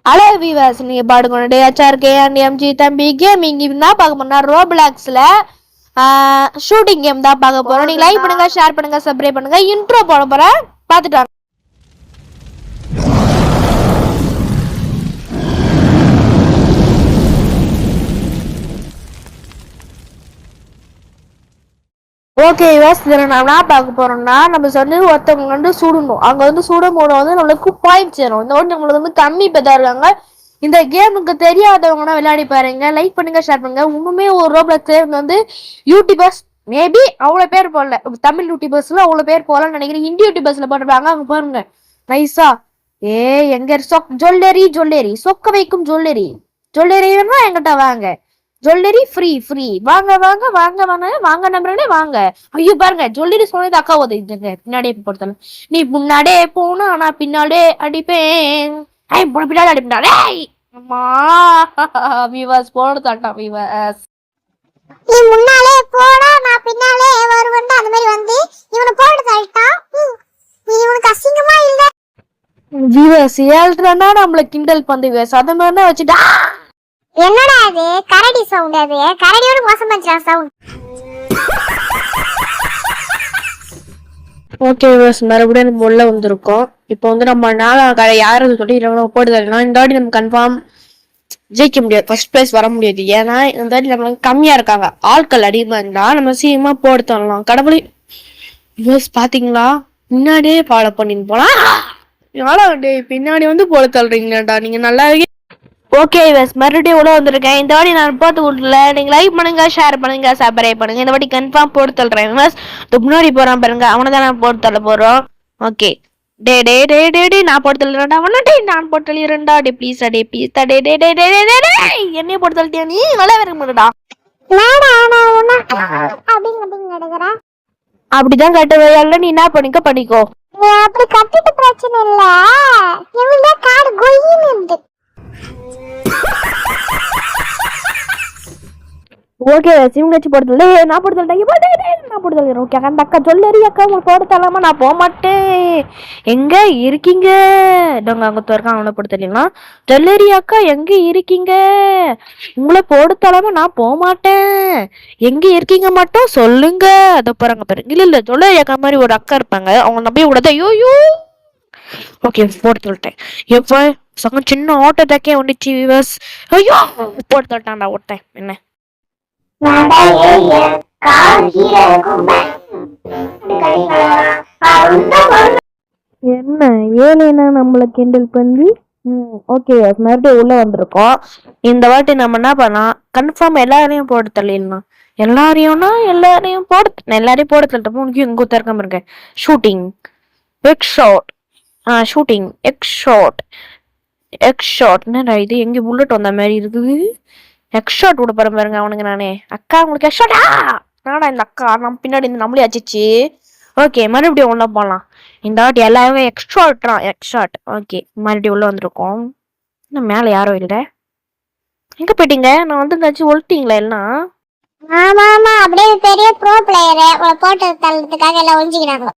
Hello viewers, நீங்க பாடுங்க HRKNMG தம்பி கேமிங் தான் பார்க்க போனா ரோப்ளாக்ஸ்ல ஷூட்டிங் கேம் தான் பார்க்க போறோம். நீங்க லைக் பண்ணுங்க, ஷேர் பண்ணுங்க, சப்ஸ்கிரைப் பண்ணுங்க. இன்ட்ரோ போட போறேன், பார்த்துட்டு வாங்க. ஓகே யூஸ், இதில் நான் என்ன பார்க்க போறோம்னா, நம்ம வந்து ஒருத்தவங்க வந்து சுடணும். அங்கே வந்து சுடும் போது வந்து நம்மளுக்கு பாயிண்ட்ஸ் சேரும். இந்த வந்து நம்மளுக்கு வந்து கம்மி பேதா இருக்காங்க. இந்த கேமுக்கு தெரியாதவங்கன்னா விளையாடி பாருங்க. லைக் பண்ணுங்க, ஷேர் பண்ணுங்க. இன்னுமே ஒரு ரோப்ளாக்ஸ் கேம் வந்து யூடியூபர்ஸ் மேபி அவ்வளோ பேர் போடல. தமிழ் யூடியூபர்ஸ்ல அவ்வளோ பேர் போகலன்னு நினைக்கிறேன். ஹிந்தி யூடியூபர்ஸ்ல போட்டிருப்பாங்க. அங்கே பாருங்க நைஸா. எங்க ஜுவல்லரி சொக்க வைக்கும் ஜுவல்லரி வேணுமா என்கிட்ட வாங்க. ஜுவல்லரி ஃப்ரீ ஃப்ரீ வாங்க வாங்க வாங்க வாங்க வாங்க நம்புறே வாங்க. ஐயோ பாருங்க, ஜுவல்லரி சொன்னது அக்கா உதவிங்க பின்னாடியே போடுத்தாலும். நீ முன்னாடியே போனா நான் பின்னாடியே அடிப்பேன். பின்னாடி அடிப்பா. அம்மா விவாஸ் போடுதாட்டா விவாஸ். நீ முன்னாலே போடா நான் பின்னாலே வருவேன்டா. அந்த மாதிரி வந்து இவனை போட்டு தள்ளிட்டான். நீ இவனுக்கு அசிங்கமா இல்ல? விவாஸ் ஏழ்றா நம்மள கிண்டல் பண்ணி விவாஸ் அத மாதிரி வச்சுட்டா. என்னடா அது கரடி சவுண்ட்? அது கரடியோட மோசமா சவுண்ட். ஓகே விவாஸ், மறுபடியும் நம்ம உள்ள வந்திருக்கோம். இப்போ வந்து நம்ம யாரும் சொல்லி போடுதா. இந்த வாட்டி நம்ம கன்ஃபார்ம் ஜெயிக்க முடியாது, ஃபர்ஸ்ட் பிரைஸ் வர முடியாது. ஏன்னா இந்த வாட்டி நம்மளுக்கு கம்மியா இருக்காங்க. ஆட்கள் அதிகமா இருந்தா நம்ம சீக்கிரமா போட்டு தரலாம். கடவுளே விவாஸ் பாத்தீங்களா, முன்னாடியே ஃபாலோ பண்ணிட்டு போனா பின்னாடி வந்து போட தள்ளுறீங்களாடா நீங்க. நல்லா ஓகே விவாஸ், மறுபடியும் உள்ள வந்திருக்கேன். இந்த வாட்டி நான் போட்டு விடல. நீங்க லைக் பண்ணுங்க, ஷேர் பண்ணுங்க, சப்ஸ்கிரைப் பண்ணுங்க. இந்த வாட்டி கன்ஃபார்ம் போட்டு தள்ளுறேன் விவாஸ். முன்னாடி போறான் பாருங்க, அவனை தான் நான் போட்டு தள்ள போறோம். ஓகே டே டே டே டே டே நான் போட்டு தள்ளுறேன்டா. அவனே நான் போட்டு தள்ளிடுறேன்டா. டே ப்ளீஸ் டே ப்ளீஸ் டே டே டே டே டே டே என்னைய போட்டு தள்ளிட்டியா நீ? நல்லா இருக்க மாட்டடா. அப்படிதான் கட்டுவையால நீ என்ன பண்ணிக்கோ. அப்படி கட்டிட்டு பிரச்சனை இல்ல. இவங்க காடு கொய்யின்னு இருந்து. ஓகே சிவங்கச்சி போடுதல் நான் போடுதல் ஓகே. அந்த அக்கா ஜுவல்லரி அக்கா உங்களுக்கு போட தரலாமா? நான் போக மாட்டேன். எங்க இருக்கீங்க? அங்க இருக்கான், அவனை போட்டு தரலாம். ஜுவல்லரி அக்கா எங்க இருக்கீங்க? உங்களை போட தரலாமா? நான் போக மாட்டேன். எங்க இருக்கீங்க மட்டும் சொல்லுங்க. அதை போறாங்க பாருங்க. இல்ல ஜுவல்லரி அக்கா மாதிரி ஒரு அக்கா இருப்பாங்க, அவங்க நம்பி விடாத. ஐயோ ஓகே போட்டு சொல்லிட்டேன். எப்போ சின்ன ஆட்டோக்கே வந்துச்சு விவாஸ். ஐயோ போட்டு சொல்லிட்டான்டா ஓட்டேன். என்ன என்ன ஏழைனா நம்மள கிண்டல் பண்ணி. ஓகே மறுபடியும் உள்ள வந்திருக்கோம். இந்த வாட்டி நம்ம என்ன பண்ணா கன்ஃபார்ம் எல்லாரையும் போட்டு தள்ளிடலாம். எல்லாரையும் போட்டு தள்ளிட்டோம். உனக்கு இங்க திறக்காம இருக்க ஷூட்டிங் எக்ஸ் ஷாட் என்னடா இது? எங்க புல்லட் வந்த மாதிரி இருக்குது. எக்ஸ்ஷாட் விட போறேன் பாருங்க அவனுக்கு. நானே அக்கா உங்களுக்கு எக்ஸ்ஷாட்டா? நாடா இந்த அக்கா நம்ம பின்னாடி இந்த நம்மளே அச்சிச்சு. ஓகே மறுபடியும் உள்ள போகலாம். இந்த வாட்டி எல்லாருமே எக்ஸ்ஷாட். ஓகே மறுபடியும் உள்ள வந்திருக்கோம். இன்னும் மேல யாரும் இல்லை. எங்க போயிட்டீங்க? நான் வந்து ஒழிட்டீங்களா எல்லாம்? ஆமா ஆமா, அப்படியே பெரிய ப்ரோ பிளேயர் போட்டு தள்ளதுக்காக எல்லாம் ஒழிஞ்சுக்கிறாங்க.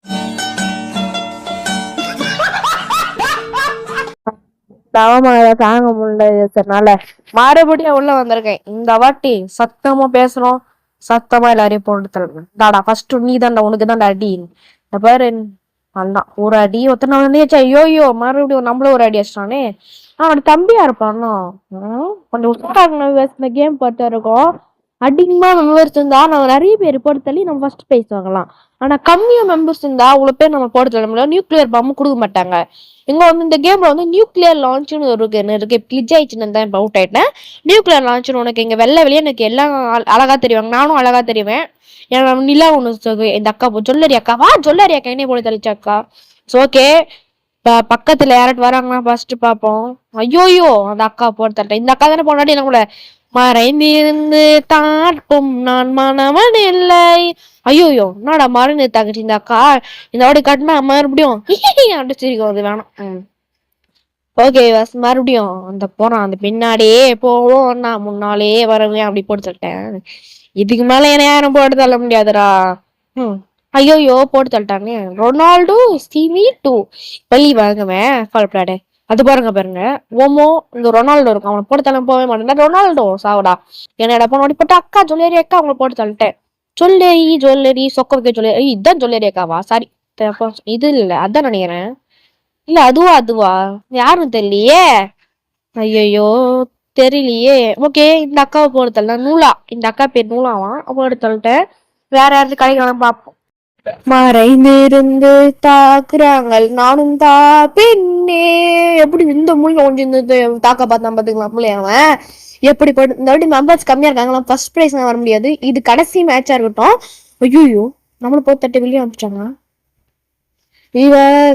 தாங்க முடியல. மறுபடியும் உள்ள வந்திருக்கேன். இந்த வாட்டி சத்தமா பேசுறோம், சத்தமா எல்லாரையும் போட்டு தள்ளுறேன். தாடா ஃபர்ஸ்ட் நீ தான்டா, உனக்கு தான்டா அடி. இந்த பாரு அதான் ஒரு அடி ஒத்தனை வந்துச்சு. ஐயோ மறுபடியும் நம்மளும் ஒரு அடி அடிச்சிட்டானே. அவன் தம்பியா இருப்பானோ. கொஞ்சம் உட்காந்து கேம் பார்த்து இருக்கோம். அதிகமா மெம்பர்ஸ் இருந்தா நம்ம நிறைய பேர் போட்டு தள்ளி நம்ம ஃபர்ஸ்ட் பிரைஸ் வாங்கலாம். ஆனா கம்மியா மெம்பர்ஸ் இருந்தா அவ்வளவு பேர் நம்ம போட்டு தள்ள முடியாது. நியூக்ளியர் பாம்பு கொடுக்க மாட்டாங்க. இங்க வந்து இந்த கேம்ல வந்து நியூக்ளியர் லான்ச்னு இருக்கு. கிளிச் ஆயிடுச்சுன்னு தான் இப்போ அவுட் ஆயிட்டேன். நியூக்ளியர் லான்ச்னு உனக்கு இங்க வெளியே எனக்கு எல்லாம் அழகா தெரிவாங்க. நானும் அழகா தெரிவேன். நிலா ஒண்ணு இந்த அக்கா ஜுவல்லரி அக்காவா ஜுவல்லரி அக்கா என்ன போட்டு தள்ளிச்சு அக்கா. ஓகே பக்கத்துல யாராட்டு வராங்கன்னா ஃபர்ஸ்ட் பாப்போம். ஐயோயோ அந்த அக்கா போட்டு தள்ளிட்டேன். இந்த அக்கா தானே போனாடி என்ன கூட மறைந்திருந்து தாட்டும் நான் மனவன் இல்லை. ஐயோயோ என்னடா மறைந்து தாக்கிட்டு இந்த அக்கா. இந்த வாடி காட்டினா மறுபடியும் அடிச்சிருக்கோம். அது வேணாம். ஓகே மறுபடியும் அந்த போறான். அந்த பின்னாடியே போவோம், நான் முன்னாலே வரவேன். அப்படி போட்டு தள்ளிட்டேன். இதுக்கு மேல என்ன யாரும் போட்டு தள்ள முடியாதுடா. ஐயோயோ போட்டு தள்ளிட்டாங்க. ரொனால்டோ CV2 பள்ளி வாங்குவேன். கவலைப்படாத. அது பாருங்க பாருங்க. ஓமோ இந்த ரொனால்டோ இருக்கும், அவனை போட்டு தள்ள போவே மாட்டேன். ரொனால்டோ சாவடா. என்னடா பண்ண போட்டு அக்கா ஜொல்லேரி அக்கா அவங்களை போட்டு தள்ளிட்டேன். ஜொல்லேரி சொக்க வைக்க ஜொல்லேரி, இதான் ஜொல்லேரி அக்காவா? சாரி, இது இல்ல, அதான் நினைக்கிறேன். இல்ல அதுவா யாருன்னு தெரியலையே. ஐயோ தெரியலையே. ஓகே, இந்த அக்காவை போட்டு தள்ள. நூலா, இந்த அக்கா பேர் நூலாவா, போட்டு தள்ளிட்டேன். வேற யாராவது கிடைக்கலாம் பாப்போம். மறைந்திருந்து தாக்குறாங்க, நானும் தா பெண்ணே. எப்படி இந்த மூலிகை ஒன்று தாக்க பார்த்தான் பாத்துக்கலாம் பிள்ளை அவன். எப்படி போட்டு இந்த வாட்டி மெம்பர்ஸ் கம்மியா இருக்காங்களா, ஃபர்ஸ்ட் பிரைஸ் வர முடியாது. இது கடைசி மேட்சா இருக்கட்டும். ஐயோ நம்மள போட்டு 30 வெளியே அனுப்பிச்சாங்க.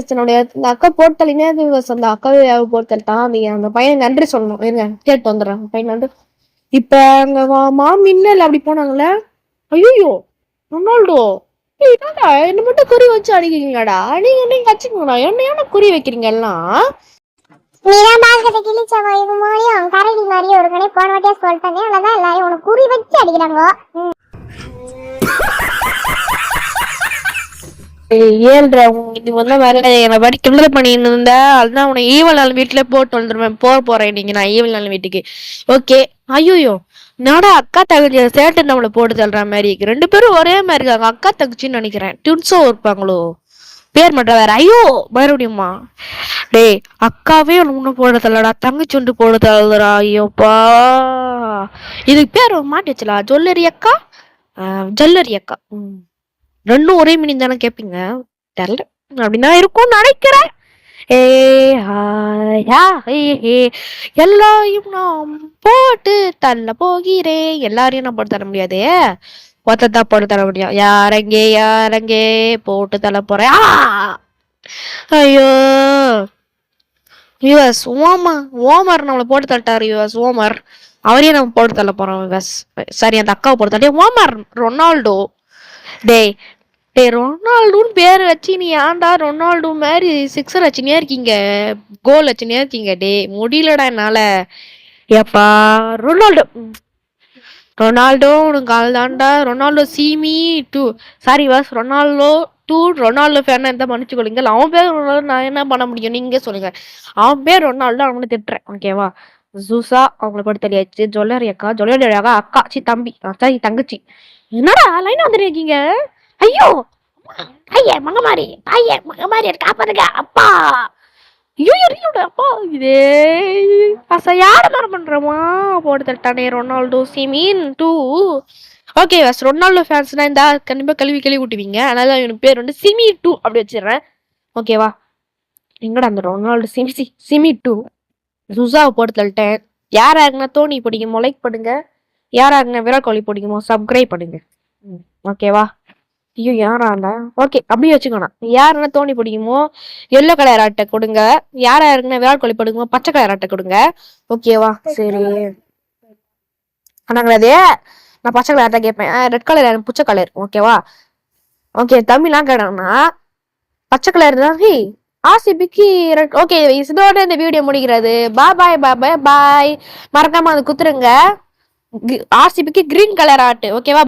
தன்னுடைய அக்கா போட்டலினே அந்த அக்காவை போட்டல்ட்டான். அந்த பையன் நன்றி சொல்லணும். இருங்க கேட்டு வந்துடுறேன் பையன் நன்றி. இப்ப அங்க மின்னல் அப்படி போனாங்களே. ஐயோ ரொனால்டோ, என்ன மட்டும் குறி வச்சு அடிக்கிறீங்கடா. நீங்க வச்சுக்கோங்கடா, என்ன குறி வைக்கிறீங்க எல்லாம். நீதான் பாஸ்கெட்டை கிழிச்ச மாதிரியும் கரடி மாதிரியும் ஒரு கணே போன வாட்டியா சொல்லிட்டேன். அவ்வளவுதான், எல்லாரும் உனக்கு குறி வச்சு அடிக்கிறாங்க. ஏழ்ற இது வந்து வேற என்னை பாட்டி கிண்டல் பண்ணிட்டு இருந்தா, அதுதான் உன ஈவல் நாள் வீட்டுல போட்டு வந்துருவேன். போறேன் நீங்க, நான் ஈவல் நாள் வீட்டுக்கு. ஓகே. ஐயோ நாடா அக்கா தங்கச்சி சேட்டு நம்மளை போட்டு தள்ளுற மாதிரி இருக்கு. 2 பேரும் ஒரே மாதிரி இருக்காங்க, அக்கா தங்கச்சின்னு நினைக்கிறேன். டியூன்ஸோ இருப்பாங்களோ, பேர் மட்டும் வேற. ஐயோ மறுபடியுமா. டேய் அக்காவே ஒண்ணு போட தள்ளடா, தங்கச்சி ஒன்று போட தள்ளுறா. ஐயோப்பா, இதுக்கு பேர் மாட்டிச்சுலா. ஜொல்லரி அக்கா, ஜல்லரி அக்கா. ரெண்டும் ஒரே மீனிங் தானே கேட்பீங்க, தெரியல. அப்படின்னா இருக்கும்னு நினைக்கிறேன். எல்லாரையும் நாம் போட்டு தள்ள போகிறேன். எல்லாரையும் நான் போட்டு தர முடியாது, ஒத்ததான் போட்டு தர முடியும். யாரங்கே போட்டு தள்ள போறேன். ஐயோ யுஎஸ் ஓமர் நம்மளை போட்டு தள்ளிட்டாரு. யுஎஸ் ஓமர் அவரையும் நம்ம போட்டு தள்ள போறோம். யுஎஸ் சரி, அந்த அக்காவை போட்டு தள்ளி ஓமர் ரொனால்டோ. டேய் ரொனால்டோன்னு பேர் வச்சு நீ ஏன்டா ரொனால்டோ மாதிரி சிக்ஸர் வச்சுனே இருக்கீங்க, கோல் வச்சுனே இருக்கீங்க. டே முடியலடா என்னால. ஏப்பா ரொனால்டோ உனக்கு ஆள் தான்டா. ரொனால்டோ சீமி too, sorry was Ronaldo too. Ronaldo fan இருந்தா மன்னிச்சு கொள்ளுங்க. அவன் பேர் ரொனால்டோ, நான் என்ன பண்ண முடியும், நீங்க சொல்லுங்க. அவன் பேர் ரொனால்டோ, அவனை திட்டுறேன். ஓகேவா. ஜூசா அவங்களை போட்டு தெரியாச்சு. ஜொல்லரி அக்கா அக்கா சி தம்பி சரி தங்கச்சி. என்னடா லைனா வந்துருக்கீங்க. ஐயோ மகமாரி காப்பாருங்க அப்பா. ஐயோ அப்பா, இதே யார மரம் பண்றோமா போட்டு தட்டானே. ரொனால்டோ சிமீன் டூ. ஓகே வாஸ் ரொனால்டோ ஃபேன்ஸ்னா இந்த கண்டிப்பா கழுவி விட்டுவீங்க. அதனால எனக்கு பேர் வந்து சிமி டூ அப்படி வச்சிடுறேன். ஓகேவா. எங்கடா அந்த ரொனால்டோ சிமி டூ. சுசாவை போட்டு தள்ளிட்டேன். யாரா இருக்குன்னா தோனி பிடிக்குமோ லைக் பண்ணுங்க, யாரா இருக்குன்னா விராட் கோலி பிடிக்குமோ சப்ஸ்கிரைப் பண்ணுங்க. ஓகேவா. ஐயோ யாராண்டா. ஓகே அப்படியே வச்சுக்கணும். யாருன்னா தோனி பிடிக்குமோ எல்லோ கலர் அட்டை கொடுங்க, யாரா இருக்குன்னா விராட் கோலி பிடிக்குமோ பச்சை கலர் அட்டை கொடுங்க. ஓகேவா. சரி ஆனா கிடையாது, நான் பச்சை கலர் அட்டை கேட்பேன். ரெட் கலர் எனக்கு புச்சை கலர். ஓகேவா. ஓகே தமிழ்லாம் கேட்டோம்னா பச்சை கலர் தான். ஆர்சிபிக்கு ஓகே. இதோட இந்த வீடியோ முடிக்கிறது. பாய். மறக்காம அது குத்துருங்க. ஆர்சிபிக்கு கிரீன் கலர் ஆட்டு. ஓகேவா.